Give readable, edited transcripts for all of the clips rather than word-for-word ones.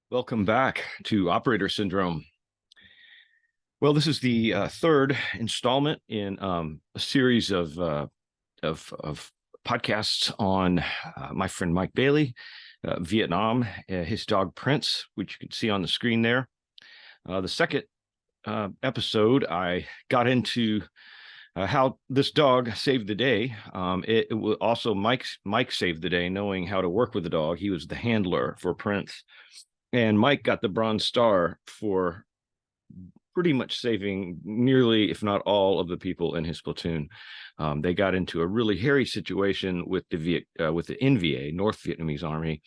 Welcome back to Operator Syndrome. Well, this is the third installment in a series of podcasts on my friend Mike Bailey, Vietnam, his dog Prince, which you can see on the screen there. The second episode, I got into how this dog saved the day. It was also Mike saved the day, knowing how to work with the dog. He was the handler for Prince. And Mike got the Bronze Star for pretty much saving nearly, if not all, of the people in his platoon. They got into a really hairy situation with the NVA, North Vietnamese Army.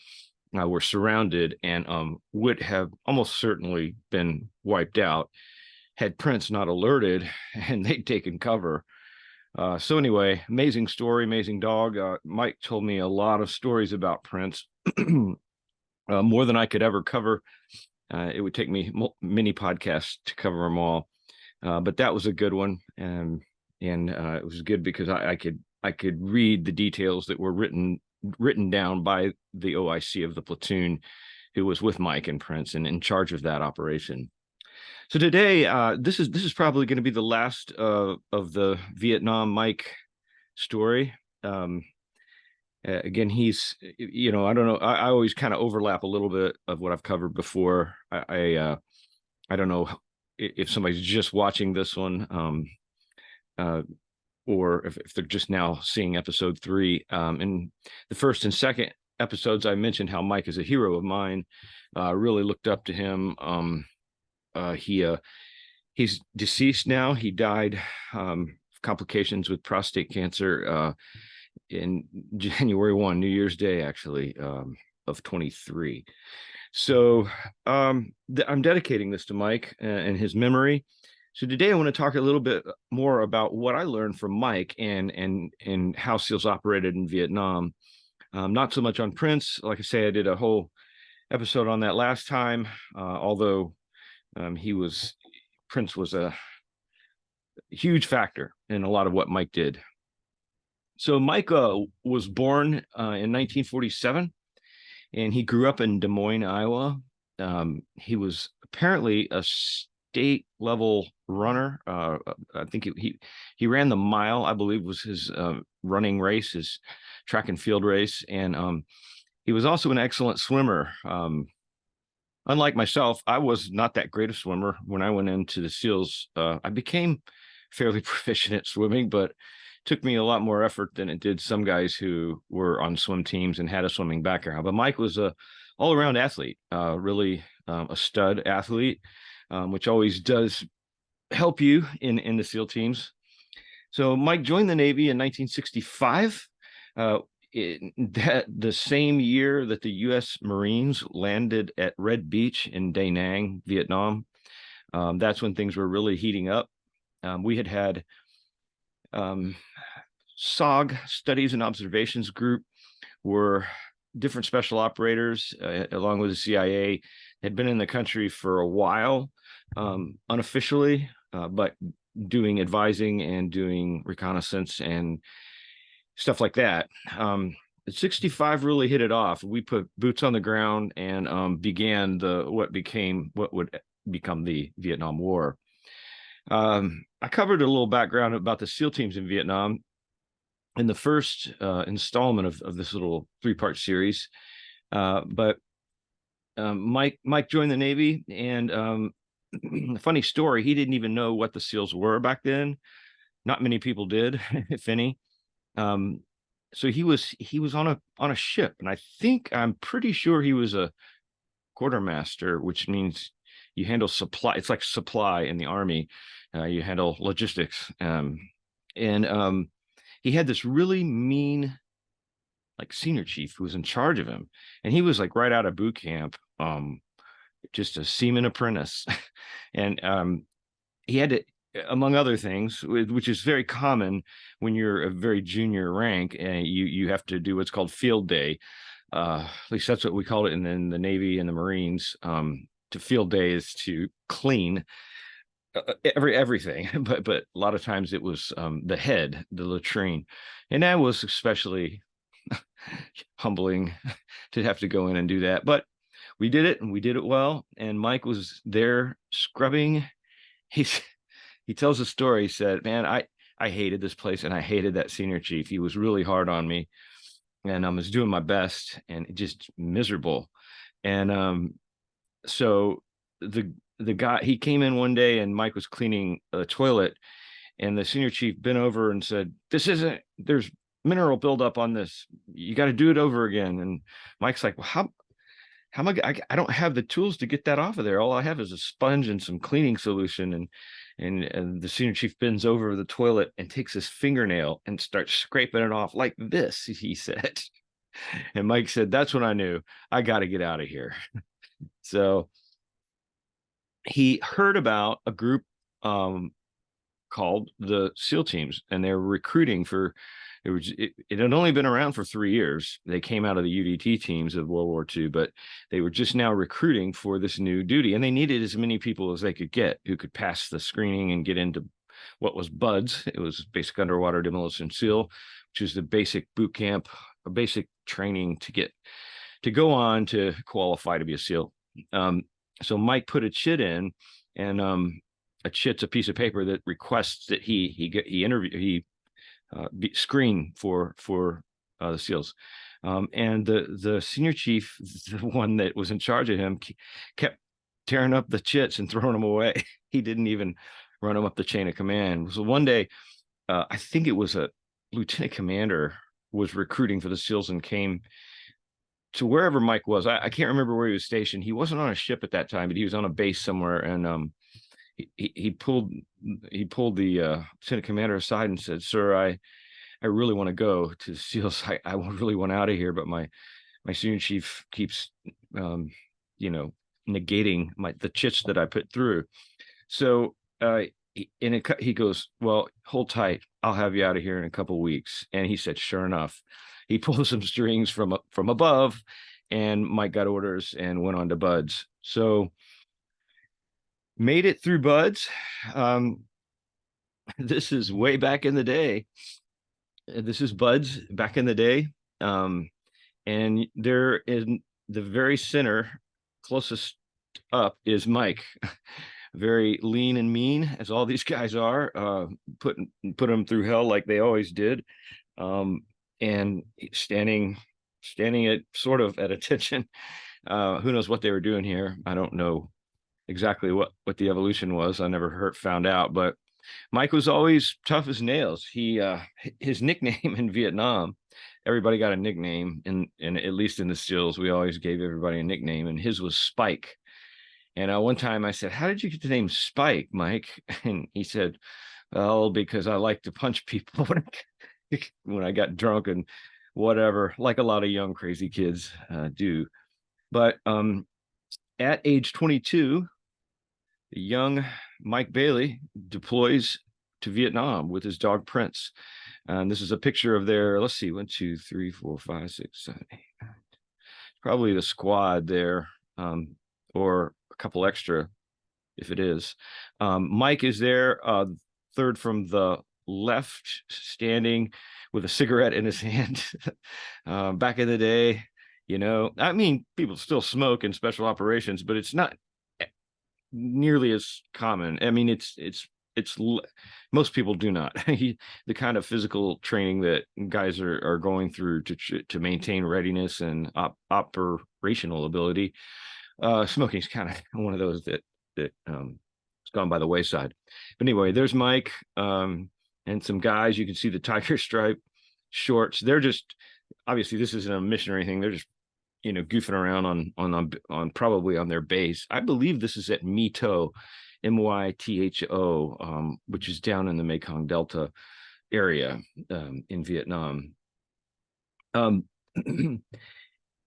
Were surrounded and would have almost certainly been wiped out had Prince not alerted and they'd taken cover. So anyway, amazing story, amazing dog. Mike told me a lot of stories about Prince. More than I could ever cover. It would take me many podcasts to cover them all, but that was a good one, and it was good because I could read the details that were written down by the OIC of the platoon, who was with Mike and Prince and in charge of that operation. So today, this is probably going to be the last of the Vietnam Mike story. Again, he's, I don't know. I always kind of overlap a little bit of what I've covered before. I don't know if somebody's just watching this one, or if they're just now seeing episode 3. In the first and second episodes, I mentioned how Mike is a hero of mine. Really looked up to him. He's deceased now. He died complications with prostate cancer in January 1, New Year's Day, actually, of 23. So I'm dedicating this to Mike and his memory. So today I want to talk a little bit more about what I learned from Mike and how SEALs operated in Vietnam. Not so much on Prince. Like I say, I did a whole episode on that last time, although Prince was a huge factor in a lot of what Mike did. So Mike was born in 1947, and he grew up in Des Moines, Iowa. He was apparently a state level runner. I think he ran the mile, I believe, was his running race, his track and field race, and he was also an excellent swimmer. Unlike myself, I was not that great a swimmer. When I went into the SEALs, I became fairly proficient at swimming, but took me a lot more effort than it did some guys who were on swim teams and had a swimming background. But Mike was a all-around athlete, really a stud athlete, which always does help you in the SEAL teams. So Mike joined the Navy in 1965. The same year that the U.S. Marines landed at Red Beach in Da Nang, Vietnam. That's when things were really heating up. We had SOG, Studies and Observations Group, were different special operators along with the CIA, had been in the country for a while, unofficially, but doing advising and doing reconnaissance and stuff like that. 65 really hit it off. We put boots on the ground and began what would become the Vietnam War. I covered a little background about the SEAL teams in Vietnam in the first installment of this little 3-part series. But Mike joined the Navy, and a funny story, he didn't even know what the SEALs were back then. Not many people did, if any. So he was on a ship, and I'm pretty sure he was a quartermaster, which means you handle supply. It's like supply in the Army. You handle logistics. And he had this really mean, like, senior chief who was in charge of him. And he was like right out of boot camp, just a seaman apprentice. And he had to, among other things, which is very common when you're a very junior rank, and you have to do what's called field day. At least that's what we call it in the Navy and the Marines. To field day is to clean everything, but a lot of times it was the latrine, and that was especially humbling to have to go in and do that. But we did it, and we did it well. And Mike was there scrubbing. He's he tells a story. He said, "Man, I hated this place, and I hated that senior chief. He was really hard on me, and I was doing my best, and just miserable." And so the guy, he came in one day, and Mike was cleaning a toilet, and the senior chief bent over and said, "This isn't. There's mineral buildup on this. You got to do it over again." And Mike's like, "Well, how am I don't have the tools to get that off of there. All I have is a sponge and some cleaning solution." And the senior chief bends over the toilet and takes his fingernail and starts scraping it off like this, he said. And Mike said, "That's when I knew I got to get out of here." So he heard about a group called the SEAL teams, and they were recruiting for it had only been around for 3 years. They came out of the UDT teams of World War II, but they were just now recruiting for this new duty, and they needed as many people as they could get who could pass the screening and get into what was BUDS. It was Basic Underwater Demolition SEAL, which is the basic boot camp, a basic training to go on to qualify to be a SEAL. So Mike put a chit in, and a chit's a piece of paper that requests that he screen for the SEALs. And the senior chief, the one that was in charge of him, kept tearing up the chits and throwing them away. He didn't even run them up the chain of command. So one day, I think it was a lieutenant commander was recruiting for the SEALs and came to wherever Mike was. I can't remember where he was stationed. He wasn't on a ship at that time, but he was on a base somewhere. And he pulled the lieutenant commander aside and said, "Sir, I really want to go to the SEALs. I really want out of here, but my senior chief keeps negating the chits that I put through." So he goes, "Well, hold tight. I'll have you out of here in a couple of weeks." And he said, sure enough, he pulled some strings from above, and Mike got orders and went on to BUDS. So made it through BUDS. This is way back in the day. This is BUDS back in the day. And there in the very center, closest up, is Mike. Very lean and mean, as all these guys are, put them through hell like they always did. And standing at sort of at attention. Who knows what they were doing here? I don't know exactly what the evolution was. I never found out, but Mike was always tough as nails. His nickname in Vietnam, everybody got a nickname, and at least in the SEALs, we always gave everybody a nickname, and his was Spike. And one time I said, "How did you get the name Spike, Mike?" And he said, "Well, because I like to punch people when I got drunk and whatever, like a lot of young crazy kids do." But at age 22, the young Mike Bailey deploys to Vietnam with his dog Prince. And this is a picture of their, let's see, 1, 2, 3, 4, 5, 6, 7, 8, probably the squad there, or a couple extra if it is. Mike is there, third from the left, standing with a cigarette in his hand. Back in the day, I mean, people still smoke in special operations, but it's not nearly as common. I mean, it's most people do not. The kind of physical training that guys are going through to maintain readiness and operational ability, smoking is kind of one of those that it's gone by the wayside. But anyway, there's Mike, and some guys. You can see the tiger stripe shorts. They're just, obviously this isn't a mission or anything. They're just goofing around on probably on their base. I believe this is at Mytho, Mytho, which is down in the Mekong Delta area in Vietnam.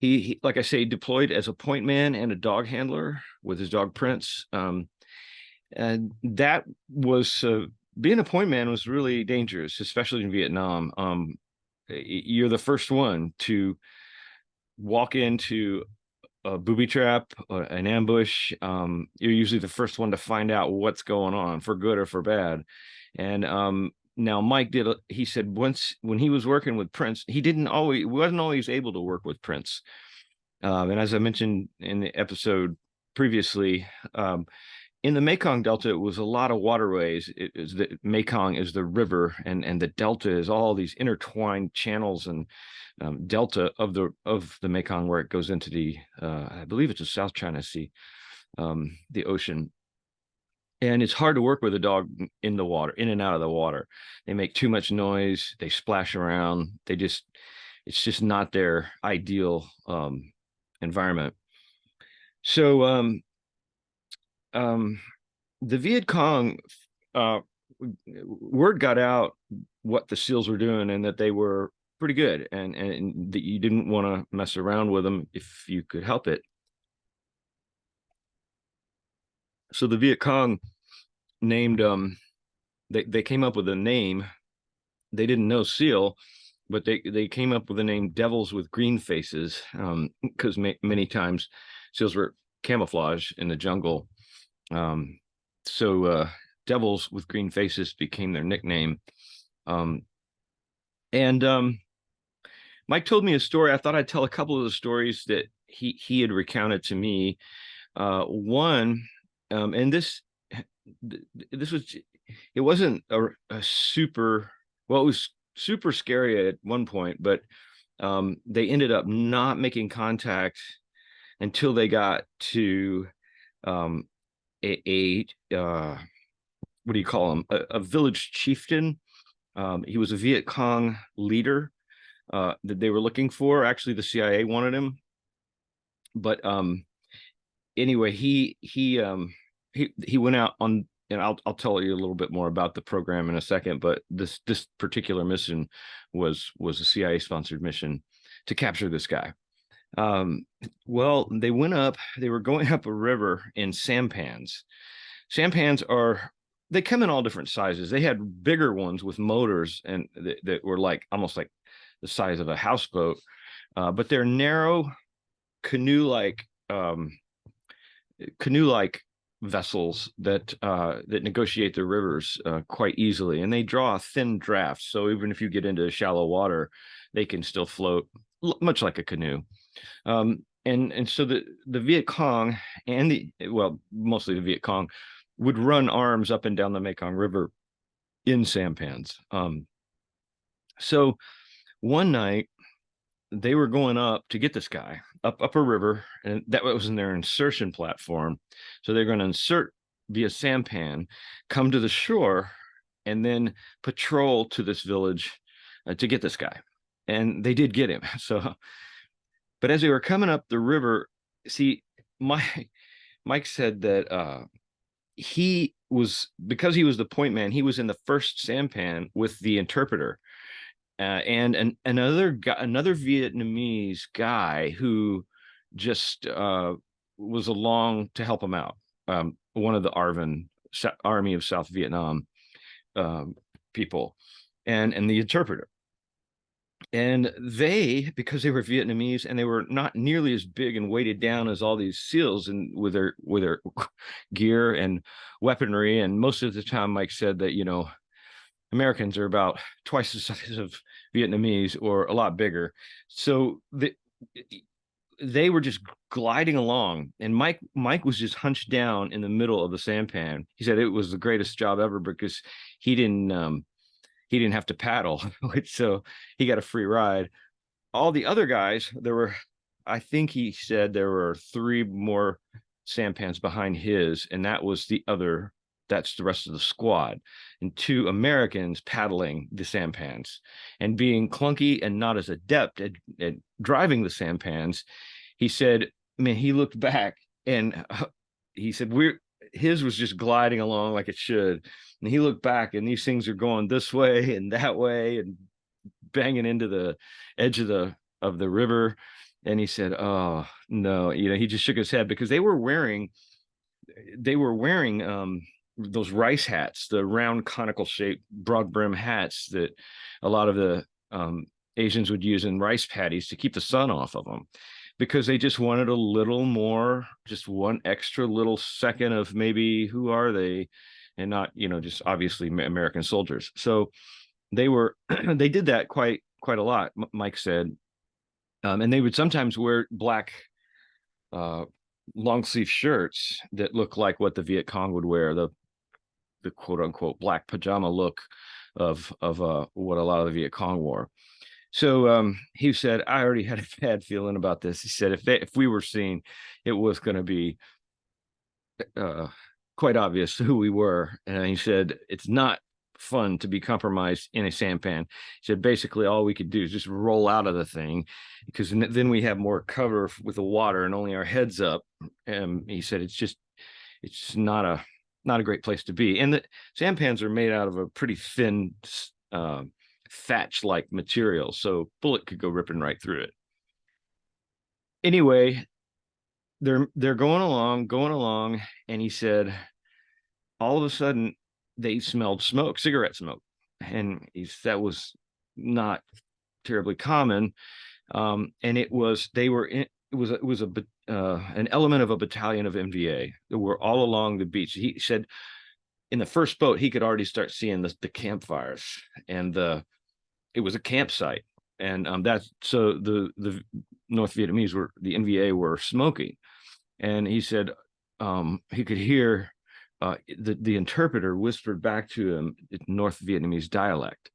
He, like I say, deployed as a point man and a dog handler with his dog Prince. And that was being a point man was really dangerous, especially in Vietnam. You're the first one to walk into a booby trap, an ambush. You're usually the first one to find out what's going on, for good or for bad. And now Mike he said once when he was working with Prince, he wasn't always able to work with Prince. And as I mentioned in the episode previously, in the Mekong Delta, it was a lot of waterways. It is the Mekong is the river, and the Delta is all these intertwined channels and delta of the Mekong, where it goes into the I believe it's the South China Sea, the ocean. And it's hard to work with a dog in the water, in and out of the water. They make too much noise. They splash around. It's just not their ideal environment. So um, the Viet Cong, uh, word got out what the SEALs were doing and that they were pretty good, and that you didn't want to mess around with them if you could help it. So the Viet Cong named they came up with a name. They didn't know SEAL, but they came up with the name Devils with Green Faces, because many times SEALs were camouflage in the jungle. So Devils with Green Faces became their nickname. And Mike told me a story. I thought I'd tell a couple of the stories that he had recounted to me. One, and this was, it wasn't a super, well, it was super scary at one point, but they ended up not making contact until they got to a what do you call him? A village chieftain. He was a Viet Cong leader that they were looking for. Actually, the CIA wanted him, but anyway, he went out on, and I'll tell you a little bit more about the program in a second. But this particular mission was a CIA sponsored mission to capture this guy. Well, they were going up a river in sampans. Sampans they come in all different sizes. They had bigger ones with motors and that were like almost like the size of a houseboat, but they're narrow canoe-like vessels that negotiate the rivers quite easily, and they draw a thin draft. So even if you get into shallow water, they can still float much like a canoe. And so the Viet Cong mostly the Viet Cong would run arms up and down the Mekong River in sampans. So one night they were going up to get this guy up a river, and that was in their insertion platform. So they're going to insert via sampan, come to the shore, and then patrol to this village to get this guy. And they did get him. So, but as they were coming up the river, see, Mike said that because he was the point man, he was in the first sampan with the interpreter, and another Vietnamese guy who just was along to help him out. One of the ARVN, Army of South Vietnam people, and the interpreter. And because they were Vietnamese and they were not nearly as big and weighted down as all these SEALs, and with their gear and weaponry, and most of the time Mike said that, Americans are about twice the size of Vietnamese or a lot bigger. So they were just gliding along, and Mike was just hunched down in the middle of the sampan. He said it was the greatest job ever because he didn't have to paddle, so he got a free ride. All the other guys, I think he said there were 3 more sampans behind his, and that's the rest of the squad, and 2 Americans paddling the sampans and being clunky and not as adept at driving the sampans. He said, man, he looked back and he said, his was just gliding along like it should. And he looked back and these things are going this way and that way and banging into the edge of the river. And he said, oh no, he just shook his head because they were wearing those rice hats, the round conical shaped broad brim hats that a lot of the Asians would use in rice paddies to keep the sun off of them, because they just wanted a little more, just one extra little second of maybe who are they, and not, just obviously American soldiers. So they did that quite a lot, Mike said. And they would sometimes wear black uh, long sleeve shirts that look like what the Viet Cong would wear, the quote unquote black pajama look of what a lot of the Viet Cong wore. So he said, I already had a bad feeling about this. He said, if we were seen, it was going to be uh, quite obvious who we were. And he said, it's not fun to be compromised in a sampan. He said, basically, all we could do is just roll out of the thing because then we have more cover with the water and only our heads up. And he said, it's not a great place to be. And the sampans are made out of a pretty thin thatch like material, so bullet could go ripping right through it. Anyway, they're going along, and he said all of a sudden they smelled smoke, cigarette smoke, and that was not terribly common. And it was an element of a battalion of NVA that were all along the beach. He said in the first boat he could already start seeing the campfires, and it was a campsite, and that's so the North Vietnamese were the NVA were smoking, and he said he could hear the interpreter whispered back to him North Vietnamese dialect,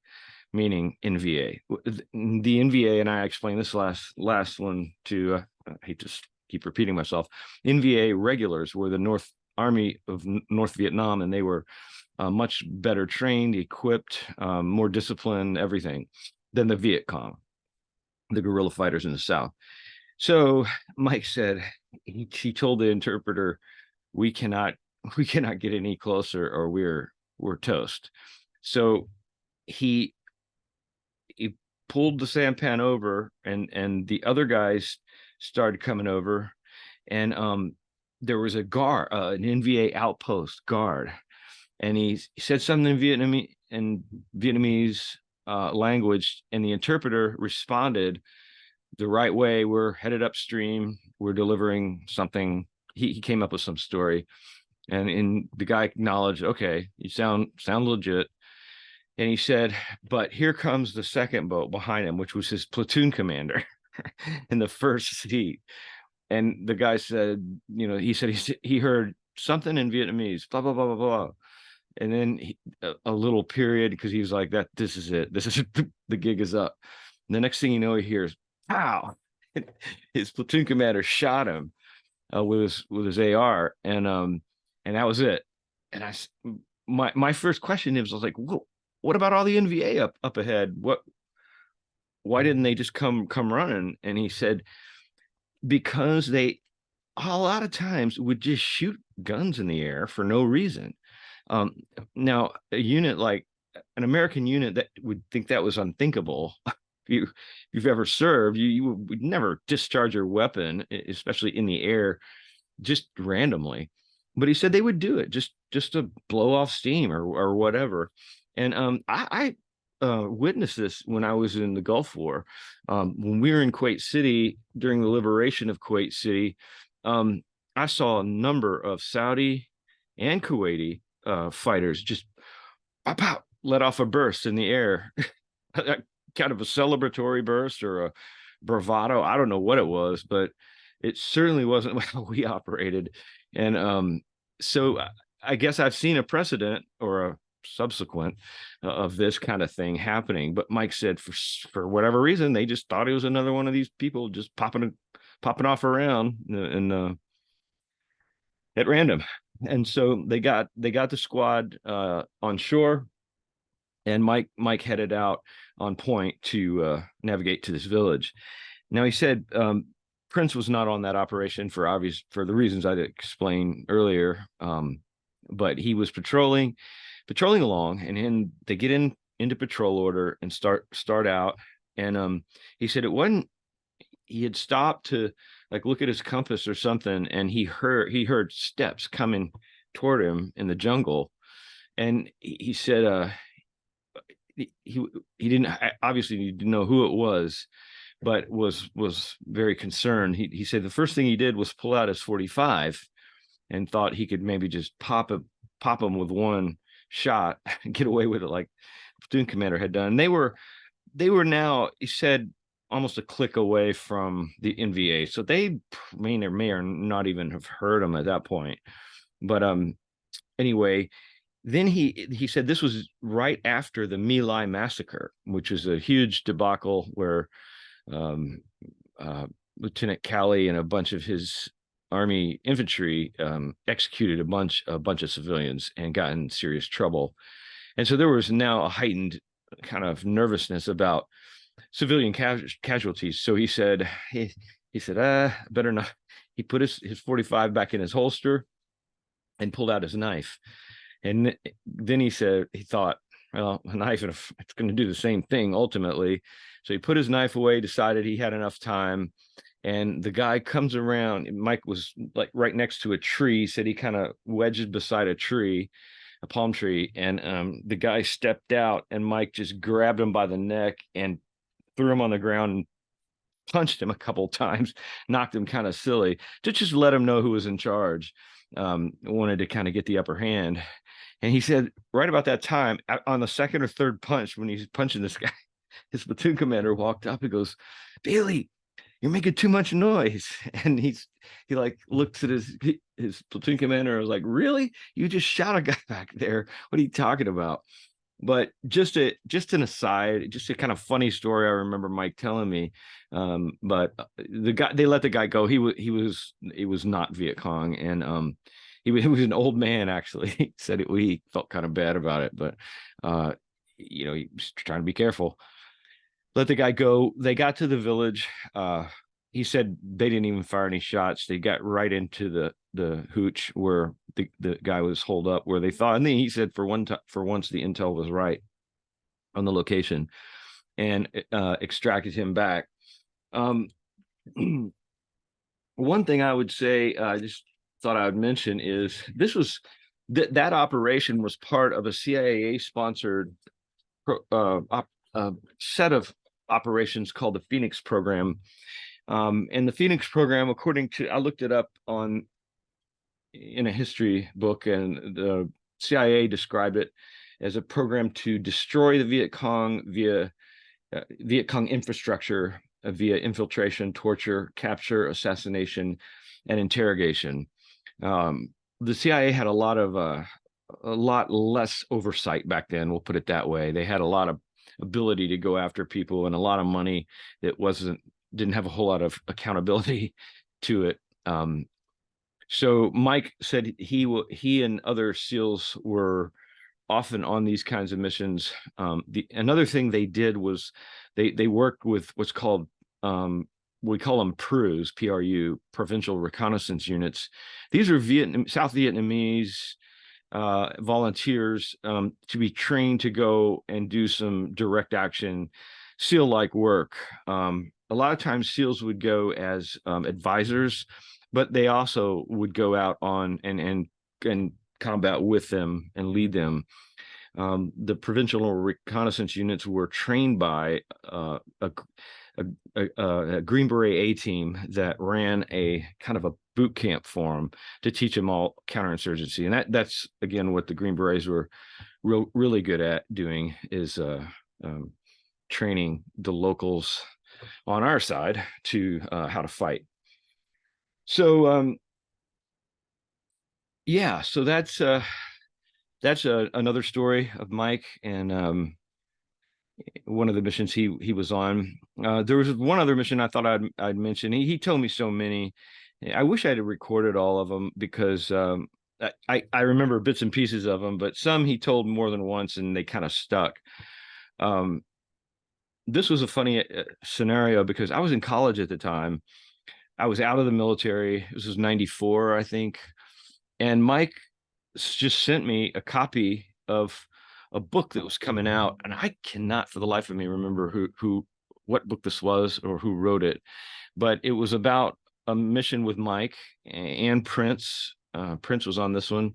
meaning NVA. The NVA, and I explained this last one to I hate to keep repeating myself. NVA regulars were the North Army of North Vietnam, and they were much better trained, equipped, more disciplined, everything than the Viet Cong, the guerrilla fighters in the South. So Mike said he told the interpreter, "We cannot get any closer, or we're toast." So he pulled the sampan over, and the other guys started coming over, and there was a guard, an NVA outpost guard, and he said something in Vietnamese language, and the interpreter responded the right way. We're headed upstream. We're delivering something. He came up with some story, and the guy acknowledged, okay, you sound legit. And he said, but here comes the second boat behind him, which was his platoon commander in the first seat. And the guy said, he said he heard something in Vietnamese, blah, blah, blah, blah, blah. And then a little period, because he was like, this is it. This is the gig is up. And the next thing you know, he hears, pow. His platoon commander shot him with his AR. And that was it. And my first question was like, whoa, what about all the NVA up ahead? Why didn't they just come running? And he said, because they a lot of times would just shoot guns in the air for no reason. Now a unit like an American unit that would think that was unthinkable. If you've ever served, you would never discharge your weapon, especially in the air, just randomly. But he said they would do it just to blow off steam or whatever. And I witnessed this when I was in the Gulf War. When we were in Kuwait City during the liberation of Kuwait City, I saw a number of Saudi and Kuwaiti fighters just pop out, let off a burst in the air, kind of a celebratory burst or a bravado. I don't know what it was, but it certainly wasn't how we operated. And so I guess I've seen a precedent or a subsequent of this kind of thing happening. But Mike said for whatever reason, they just thought it was another one of these people just popping off around and at random. And so they got the squad on shore, and Mike headed out on point to navigate to this village. Now he said Prince was not on that operation for the reasons I explained earlier, but he was patrolling along, and then they get into patrol order and start out. And he said he had stopped to like look at his compass or something, and he heard steps coming toward him in the jungle, and he said he didn't know who it was, but was very concerned. He said the first thing he did was pull out his 45 and thought he could maybe just pop him with one shot and get away with it like the platoon commander had done. And they were now, he said, almost a click away from the NVA. So they may or not even have heard him at that point. But anyway, then he said this was right after the My Lai massacre, which was a huge debacle where um, Lieutenant Calley and a bunch of his army infantry executed a bunch of civilians and got in serious trouble. And so there was now a heightened kind of nervousness about civilian casualties. So he said, better not. He put his 45 back in his holster and pulled out his knife. And then he said, he thought, well, a knife, it's going to do the same thing ultimately. So he put his knife away, decided he had enough time. And the guy comes around. Mike was like right next to a tree, said he kind of wedged beside a tree, a palm tree. And the guy stepped out, and Mike just grabbed him by the neck and threw him on the ground and punched him a couple of times, knocked him kind of silly to just let him know who was in charge. Wanted to kind of get the upper hand. And he said right about that time, on the second or third punch, when he's punching this guy, his platoon commander walked up and goes, "Bailey, you're making too much noise." And he like looks at his platoon commander and was like, "Really? You just shot a guy back there. What are you talking about?" But just an aside, just a kind of funny story I remember Mike telling me. But they let the guy go. He was not Viet Cong, and he was an old man actually. He said he felt kind of bad about it, but he was trying to be careful. Let the guy go. They got to the village. He said they didn't even fire any shots. They got right into the hooch where the guy was holed up, where they thought. And then he said for once the intel was right on the location, and extracted him back. One thing I would say, I just thought I would mention, is this was that operation was part of a CIA sponsored set of operations called the Phoenix program. And the Phoenix program, according to, I looked it up in a history book, and the CIA described it as a program to destroy the Viet Cong via Viet Cong infrastructure, via infiltration, torture, capture, assassination, and interrogation. The CIA had a lot less oversight back then. We'll put it that way. They had a lot of ability to go after people and a lot of money that didn't have a whole lot of accountability to it. So Mike said he and other SEALs were often on these kinds of missions. Another thing they did was they worked with what's called we call them PRUs, PRU, Provincial Reconnaissance Units. These are South Vietnamese volunteers to be trained to go and do some direct action SEAL-like work. A lot of times SEALs would go as advisors, but they also would go out on and combat with them and lead them. The provincial reconnaissance units were trained by a Green Beret A team that ran a kind of a boot camp for them to teach them all counterinsurgency. And that's again what the Green Berets were really good at doing, is training the locals on our side to how to fight. So yeah, so that's another story of Mike, and one of the missions he was on. There was one other mission I thought I'd mention. He told me so many. I wish I had recorded all of them, because I remember bits and pieces of them, but some he told more than once and they kind of stuck. This was a funny scenario because I was in college at the time. I was out of the military. This was 94, I think. And Mike just sent me a copy of a book that was coming out, and I cannot for the life of me remember what book this was or who wrote it, but it was about a mission with Mike and Prince. Prince was on this one,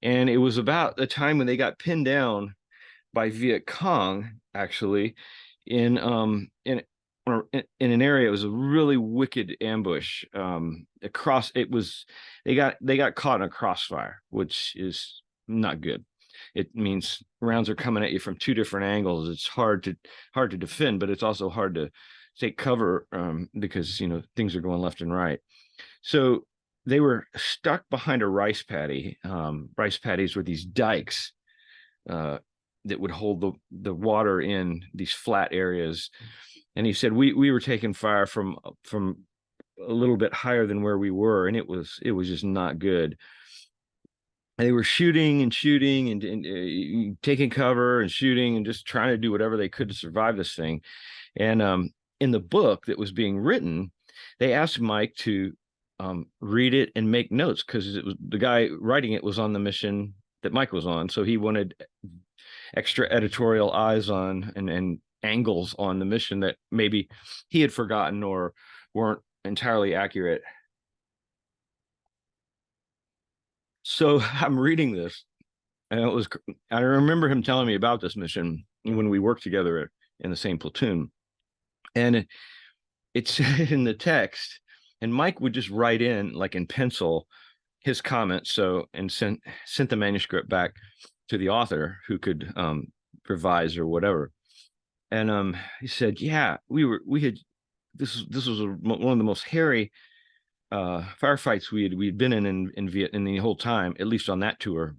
and it was about the time when they got pinned down by Viet Cong, actually, in an area. It was a really wicked ambush. They got caught in a crossfire, which is not good. It means rounds are coming at you from two different angles. It's hard to defend, but it's also hard take cover because things are going left and right. So they were stuck behind a rice paddy. Rice paddies were these dikes that would hold the water in these flat areas. And he said we were taking fire from a little bit higher than where we were, and it was just not good. They were shooting and shooting and taking cover and shooting and just trying to do whatever they could to survive this thing. And in the book that was being written, they asked Mike to read it and make notes because it was the guy writing it was on the mission that Mike was on, so he wanted extra editorial eyes on and angles on the mission that maybe he had forgotten or weren't entirely accurate. So I'm reading this, and I remember him telling me about this mission when we worked together in the same platoon. And it said in the text, and Mike would just write in like in pencil his comments, and sent the manuscript back to the author who could revise or whatever. And he said, yeah, we had this was one of the most hairy firefights we'd been in Vietnam the whole time, at least on that tour.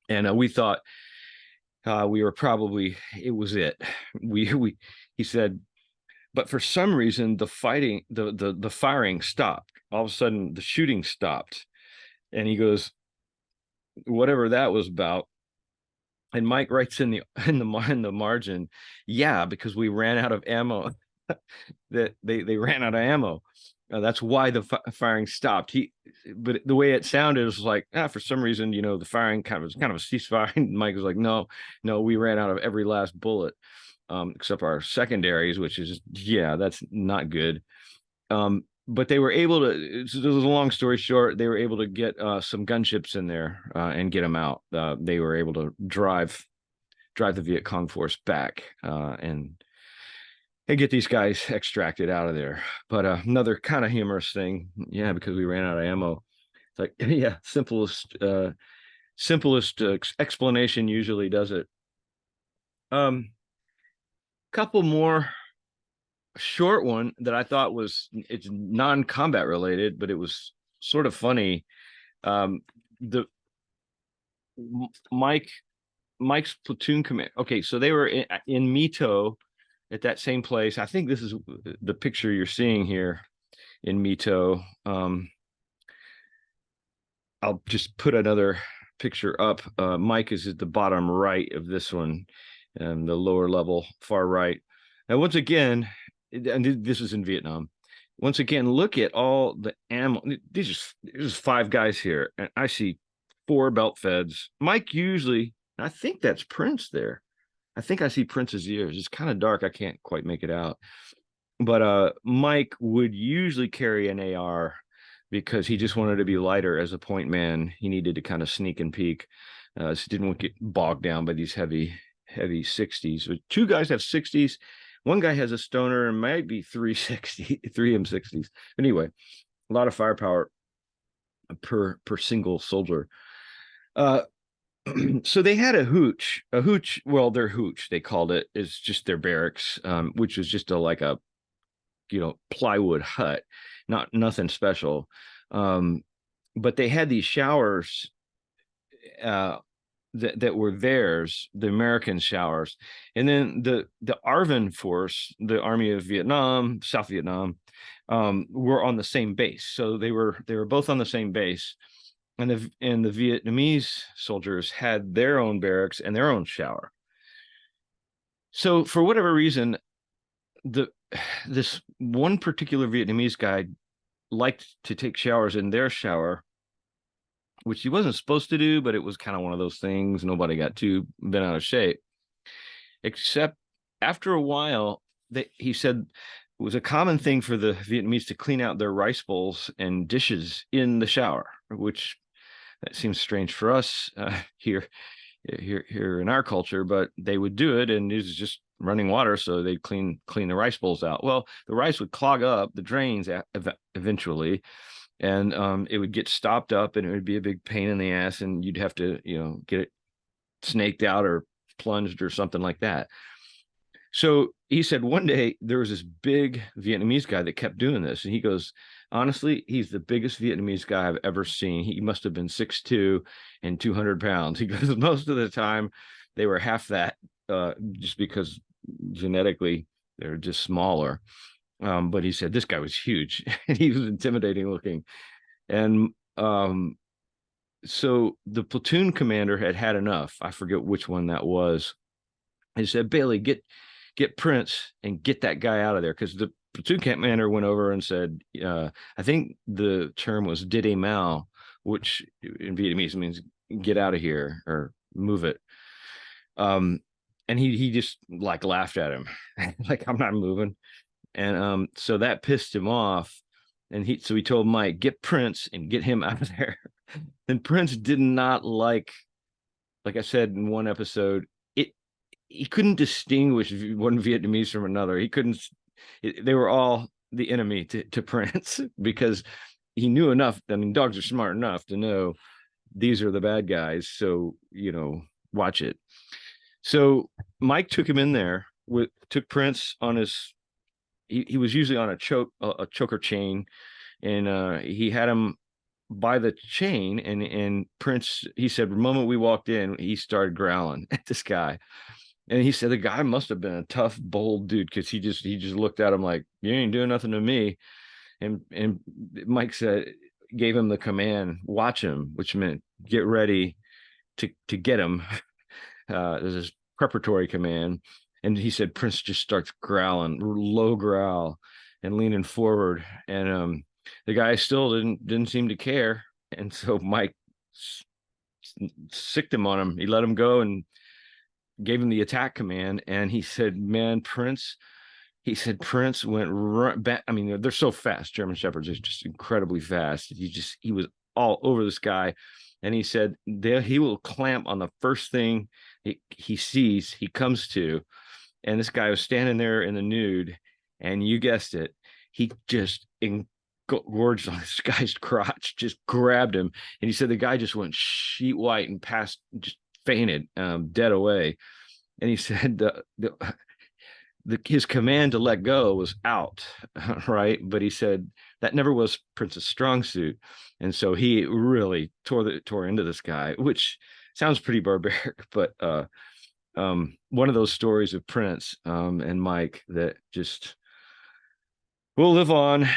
And we thought we were probably it was it. We he said, but for some reason the firing stopped. All of a sudden the shooting stopped, and he goes, whatever that was about. And Mike writes in the margin, yeah, because we ran out of ammo. That they ran out of ammo. That's why the firing stopped. But the way it sounded was like, for some reason, the firing kind of a ceasefire. And Mike was like, no, we ran out of every last bullet, except our secondaries, which is that's not good. But they were able to. This was a long story short. They were able to get some gunships in there and get them out. They were able to drive the Viet Cong force back and get these guys extracted out of there. But another kind of humorous thing, because we ran out of ammo. It's like, simplest explanation usually does it. Couple more. Short one that I thought it's non-combat related, but it was sort of funny. The Mike's platoon command. Okay, so they were in Mito at that same place. I think this is the picture you're seeing here in Mito. I'll just put another picture up. Mike is at the bottom right of this one, and the lower level, far right. And once again, and this is in Vietnam. Once again, look at all the ammo. There's 5 guys here, and I see 4 belt feds. Mike usually, I think that's Prince there. I think I see Prince's ears. It's kind of dark. I can't quite make it out. But Mike would usually carry an AR because he just wanted to be lighter as a point man. He needed to kind of sneak and peek. So didn't want to get bogged down by these heavy 60s. But 2 guys have 60s. One guy has a stoner and might be 3 M60s. Anyway, a lot of firepower per single soldier. So they had a hooch. Well, their hooch, they called it, is just their barracks, which was just like a plywood hut, nothing special. But they had these showers that were theirs, the American showers. And then the ARVN force, the Army of Vietnam, South Vietnam, were on the same base. So they were both on the same base. And the Vietnamese soldiers had their own barracks and their own shower. So for whatever reason, this one particular Vietnamese guy liked to take showers in their shower, which he wasn't supposed to do, but it was kind of one of those things. Nobody got too bent out of shape. Except after a while, he said it was a common thing for the Vietnamese to clean out their rice bowls and dishes in the shower, which that seems strange for us here in our culture, but they would do it, and it was just running water, so they'd clean the rice bowls out. Well, the rice would clog up the drains eventually, and it would get stopped up, and it would be a big pain in the ass, and you'd have to get it snaked out or plunged or something like that. So he said one day there was this big Vietnamese guy that kept doing this. And he goes, honestly, he's the biggest Vietnamese guy I've ever seen. He must have been 6'2" and 200 pounds. He goes, most of the time they were half that, just because genetically they're just smaller. But he said this guy was huge and he was intimidating looking. And so the platoon commander had enough. I forget which one that was. He said, Bailey, get Prince and get that guy out of there, because the platoon commander went over and said, I think the term was "did Mao," which in Vietnamese means get out of here or move it. And he just like laughed at him, like, I'm not moving. And so that pissed him off. And he told Mike, get Prince and get him out of there. And Prince did not like I said in one episode, he couldn't distinguish one Vietnamese from another. He couldn't. They were all the enemy to Prince, because he knew enough. I mean, dogs are smart enough to know these are the bad guys. So, watch it. So Mike took him in there took Prince on his. He was usually on a choker chain, and he had him by the chain, and Prince. He said, the moment we walked in, he started growling at this guy. And he said the guy must have been a tough, bold dude, because he just looked at him like, you ain't doing nothing to me. And Mike gave him the command, watch him, which meant get ready to get him. There's this preparatory command. And he said Prince just starts growling, low growl, and leaning forward. And the guy still didn't seem to care. And so Mike sicked him on him. He let him go and gave him the attack command. And he said, man, Prince went right back. I mean, they're so fast. German Shepherds are just incredibly fast. He was all over this guy. And he said he will clamp on the first thing he sees, he comes to. And this guy was standing there in the nude, and you guessed it, he just engorged on this guy's crotch, just grabbed him. And he said the guy just went sheet white and passed, just fainted, dead away. And he said his command to let go was out, right? But he said that never was Prince's strong suit. And so he really tore into this guy, which sounds pretty barbaric, but one of those stories of Prince and Mike that just will live on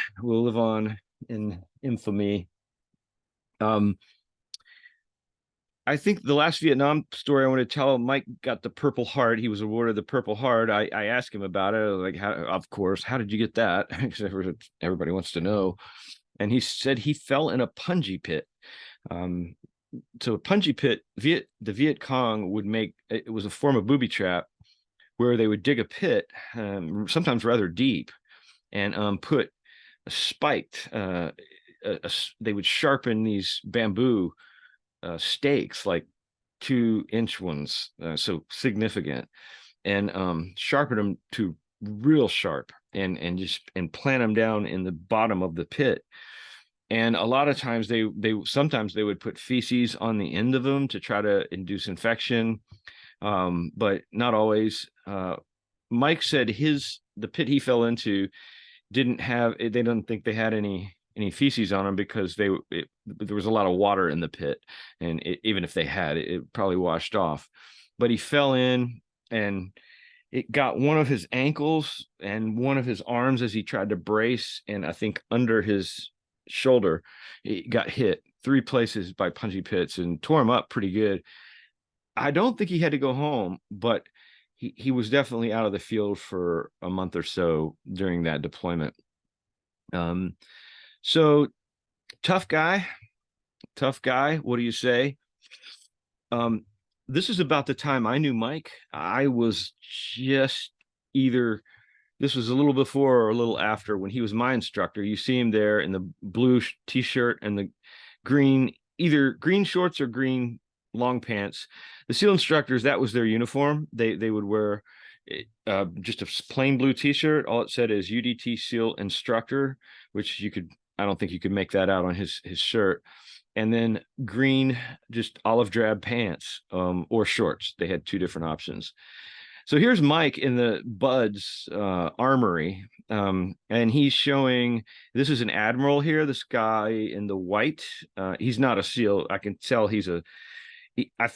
in infamy. I think the last Vietnam story I want to tell, Mike got the Purple Heart. He was awarded the Purple Heart. I asked him about it, like, how did you get that? Everybody wants to know. And he said he fell in a punji pit. So a punji pit, the Viet Cong would make, it was a form of booby trap where they would dig a pit, sometimes rather deep, and put a spiked, they would sharpen these bamboo stakes, like 2-inch ones, so significant, and sharpen them to real sharp, and plant them down in the bottom of the pit. And a lot of times sometimes they would put feces on the end of them to try to induce infection, but not always. Mike said the pit he fell into they didn't think they had any feces on them, because there was a lot of water in the pit, and even if they had, it probably washed off. But he fell in, and it got one of his ankles and one of his arms as he tried to brace, and I think under his shoulder, he got hit 3 places by punji pits and tore him up pretty good. I don't think he had to go home, but he was definitely out of the field for a month or so during that deployment. So tough guy. What do you say? This is about the time I knew Mike. I was just this was a little before or a little after when he was my instructor. You see him there in the blue t-shirt and the either green shorts or green long pants. The SEAL instructors, that was their uniform. They would wear just a plain blue t-shirt. All it said is UDT SEAL instructor, which I don't think you could make that out on his shirt. And then green, just olive drab pants, or shorts. They had 2 different options. So here's Mike in the Bud's armory, and he's showing. This is an admiral here. This guy in the white. He's not a SEAL. I can tell he's a. I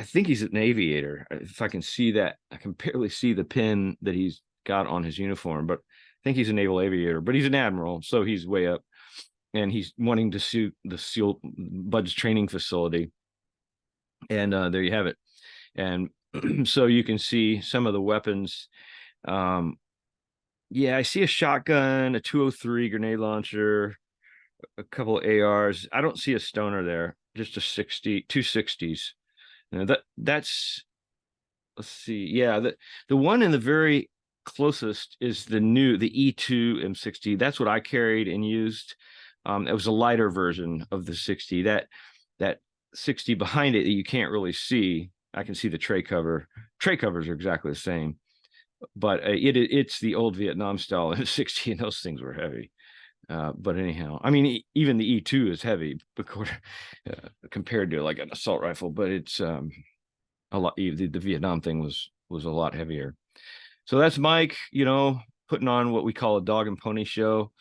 think he's an aviator. If I can see that, I can barely see the pin that he's got on his uniform, but I think he's a naval aviator. But he's an admiral, so he's way up, and he's wanting to suit the SEAL Bud's training facility. And there you have it. And so you can see some of the weapons. Um, yeah, I see a shotgun, a 203 grenade launcher, a couple of ARs. I don't see a stoner there, just a 260s. That's let's see. Yeah, the one in the very closest is the E2 M60. That's what I carried and used. It was a lighter version of the 60. That 60 behind it that you can't really see. I can see the tray cover. Tray covers are exactly the same, but it's the old Vietnam style M60, and those things were heavy. But anyhow, I mean, even the E2 is heavy compared to like an assault rifle, but it's a lot. The Vietnam thing was a lot heavier. So that's Mike, putting on what we call a dog and pony show.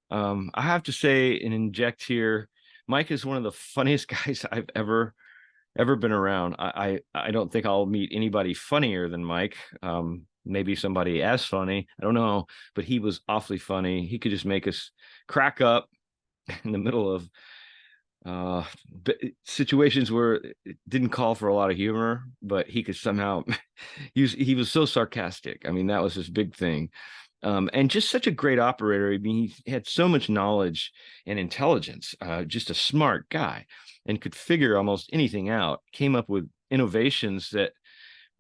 I have to say and inject here, Mike is one of the funniest guys I've ever been around. I don't think I'll meet anybody funnier than Mike. Maybe somebody as funny. I don't know, but he was awfully funny. He could just make us crack up in the middle of situations where it didn't call for a lot of humor, but he could somehow he was so sarcastic. I mean, that was his big thing. And just such a great operator. I mean, he had so much knowledge and intelligence, just a smart guy, and could figure almost anything out, came up with innovations that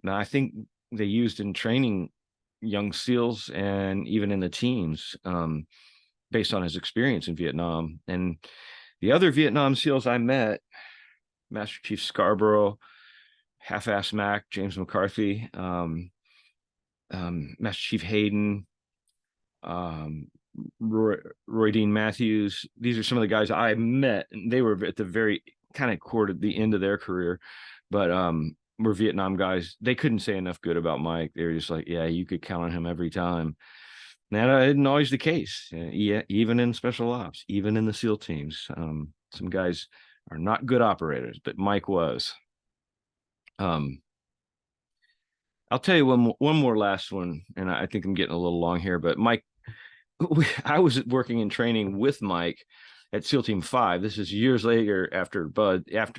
I think they used in training young SEALs and even in the teams, based on his experience in Vietnam. And the other Vietnam SEALs I met, Master Chief Scarborough, Half-Ass Mac, James McCarthy, Master Chief Hayden, Roy Dean Matthews. These are some of the guys I met, and they were at the very kind of toward the end of their career, but were Vietnam guys. They couldn't say enough good about Mike. They were just like, yeah, you could count on him every time. And that isn't always the case. Yeah, even in special ops, even in the SEAL teams, some guys are not good operators, but Mike was. I'll tell you one more last one, and I think I'm getting a little long here, but Mike, I was working in training with Mike at SEAL Team 5. This is years later after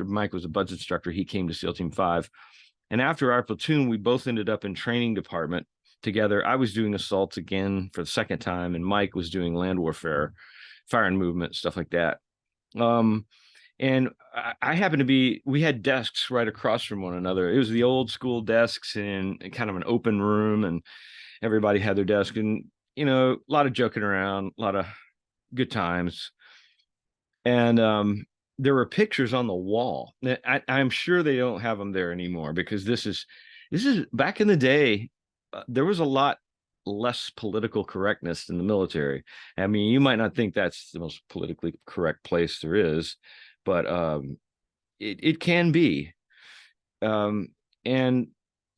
Mike was a Bud's instructor, he came to SEAL Team 5. And after our platoon, we both ended up in training department together. I was doing assaults again for the second time, and Mike was doing land warfare, fire and movement, stuff like that. And I happened to be, we had desks right across from one another. It was the old school desks in kind of an open room, and everybody had their desk, and, a lot of joking around, a lot of good times. And there were pictures on the wall. I'm sure they don't have them there anymore, because this is back in the day. There was a lot less political correctness in the military. I mean, you might not think that's the most politically correct place there is, but it can be. And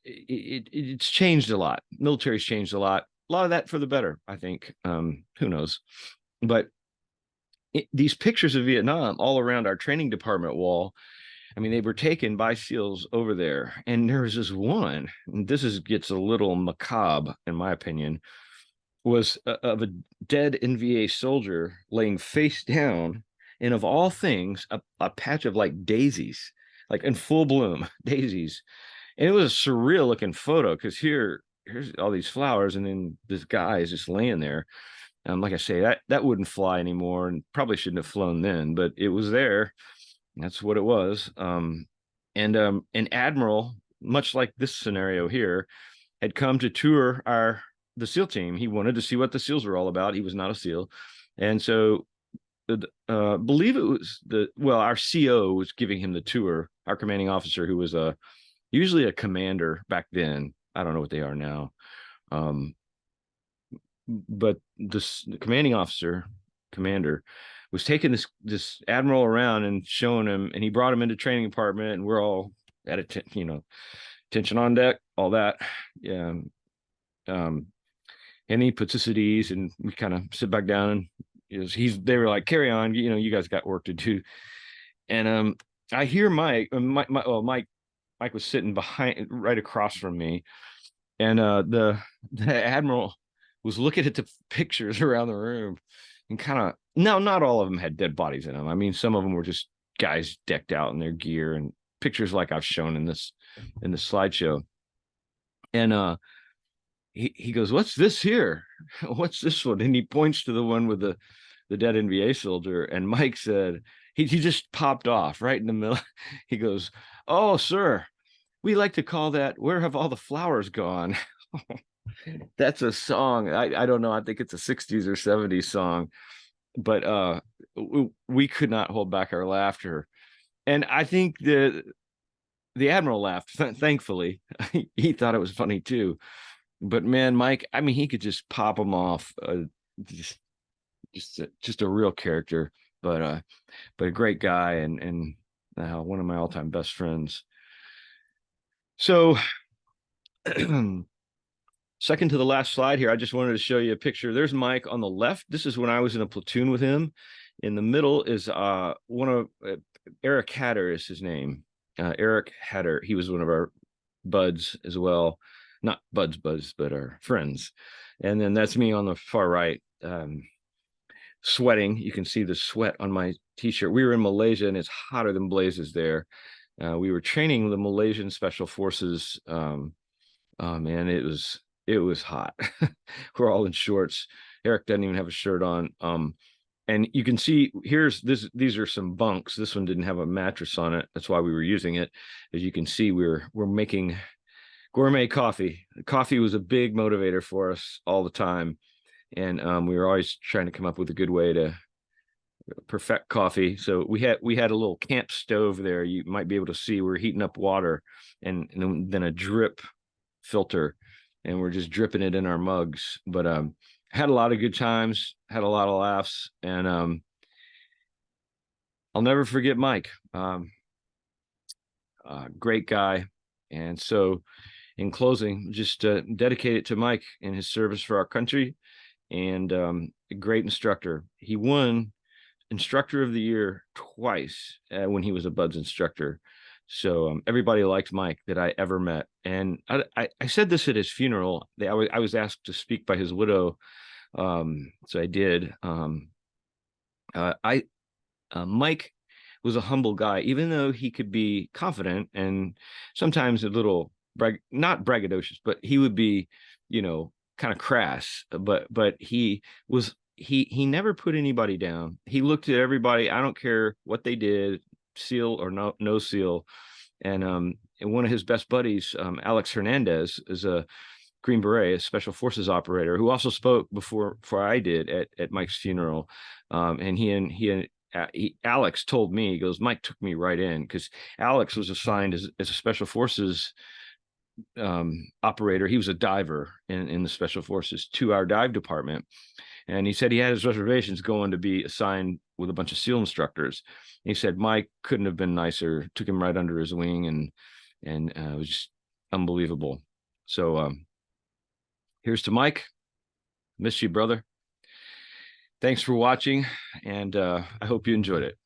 it's changed a lot. Military's changed a lot of that for the better, I think. Who knows? But these pictures of Vietnam all around our training department wall, I mean, they were taken by SEALs over there. And there was this one, and gets a little macabre, in my opinion, was of a dead NVA soldier laying face down, and of all things, a patch of like daisies, like in full bloom daisies. And it was a surreal looking photo, because here's all these flowers, and then this guy is just laying there. Like I say, that wouldn't fly anymore, and probably shouldn't have flown then, but it was there. That's what it was. And an admiral, much like this scenario here, had come to tour the SEAL team. He wanted to see what the SEALs were all about. He was not a SEAL, and so believe it was our CO was giving him the tour. Our commanding officer, who was usually a commander back then. I don't know what they are now. But the commanding officer, commander, was taking this admiral around and showing him, and he brought him into training department, and we're all at it, tension on deck, all that. Yeah. And he puts us at ease, and we kind of sit back down, and they were like, carry on, you guys got work to do. And I hear Mike was sitting right across from me, and the admiral was looking at the pictures around the room, and kind of, no, not all of them had dead bodies in them. I mean, some of them were just guys decked out in their gear, and pictures like I've shown in this slideshow. And he goes, "What's this here? What's this one?" And he points to the one with the dead NBA soldier. And Mike said, he just popped off right in the middle. He goes, "Oh, sir, we like to call that 'Where Have All the Flowers Gone?'" That's a song. I don't know. I think it's a 60s or 70s song, but we could not hold back our laughter. And I think the admiral laughed, thankfully. He thought it was funny too. But man, Mike, I mean, he could just pop them off. Just a real character, but a great guy, and one of my all-time best friends. So second to the last slide here, I just wanted to show you a picture. There's Mike on the left. This is when I was in a platoon with him. In the middle is one of Eric Hatter is his name. Eric Hatter. He was one of our buds as well. Not buds, but our friends. And then that's me on the far right, sweating. You can see the sweat on my t-shirt. We were in Malaysia, and it's hotter than blazes there. We were training the Malaysian Special Forces. Man, it was hot. We're all in shorts. Eric doesn't even have a shirt on. And you can see these are some bunks. This one didn't have a mattress on it. That's why we were using it. As you can see, we're making gourmet coffee. Coffee was a big motivator for us all the time. And we were always trying to come up with a good way to perfect coffee. So we had a little camp stove there. You might be able to see we're heating up water, and then a drip filter, and we're just dripping it in our mugs. But had a lot of good times, had a lot of laughs, and I'll never forget Mike. Great guy. And so in closing, just dedicate it to Mike and his service for our country, and a great instructor. He won Instructor of the Year twice when he was a BUD/S instructor. So everybody liked Mike that I ever met. And I said this at his funeral. I was asked to speak by his widow, so I did. Mike was a humble guy, even though he could be confident and sometimes a little not braggadocious, but he would be, kind of crass. But he never put anybody down. He looked at everybody. I don't care what they did, SEAL or no SEAL. And one of his best buddies, Alex Hernandez, is a Green Beret, a Special Forces operator, who also spoke before I did at Mike's funeral. And Alex told me, he goes, Mike took me right in, because Alex was assigned as a Special Forces operator. He was a diver in the Special Forces 2-hour dive department. And he said he had his reservations going to be assigned with a bunch of SEAL instructors. And he said Mike couldn't have been nicer, took him right under his wing, and it was just unbelievable. So here's to Mike. Miss you, brother. Thanks for watching, and I hope you enjoyed it.